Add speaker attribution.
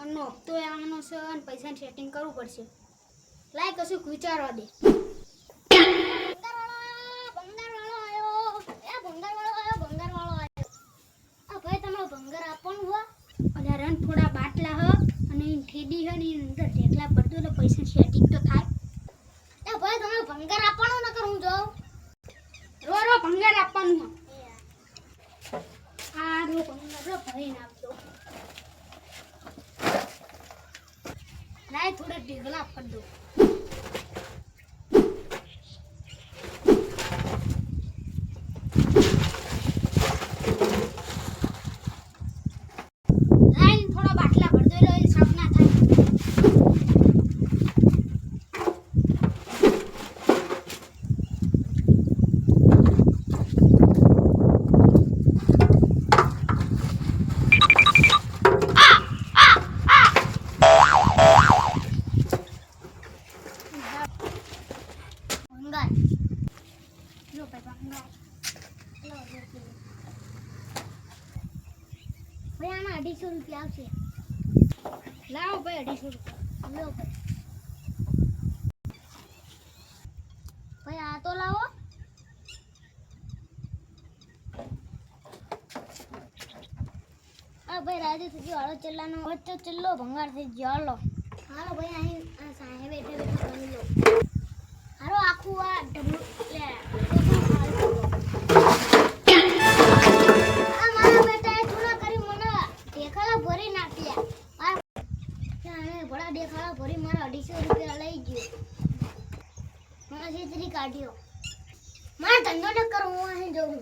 Speaker 1: ફોનનો હપ્તો આવવાનો છે અને પૈસાની સેટિંગ કરવું પડશે. લાય કશું વિચારવા દે. ભંગારવાળો આવ્યો. એ ભંગારવાળો આવ્યો. આ ભાઈ તમારો ભંગાર આપવાનું હો. અલ્યા રન થોડા બાટલા હ અને ઈ ઠેડી હ ને અંદર ઢેકલા પડતો એટલે પૈસા સેટિંગ તો થાય. એ ભાઈ તમારો ભંગાર આપવાનો નકર હું જાઉં. રો ભંગાર આપવાનું હ. આ રો ભંગાર રો ભરીને આપજો. લાય થોડા ઢેકલા પડ દો. ₹250 આવશે. લાવો ભાઈ ₹250. લો ભાઈ આ તો લાવો. આ ભાઈ રાજુ થઈ ગયો. હાલો ચલ્લાનો વચ્ચે ચલ્લો ભંગાર થઈ ગયો. હાલો ભાઈ અહીં આ સાહે બેઠે કરી લો. હાલો આખું આ ઢબલું લે દેખાડા ભરી મારા ₹250 લઈ ગયો. મારા છેતરી કાઢ્યો. મારા ધંધો ન કરું હું અહીં જઉં.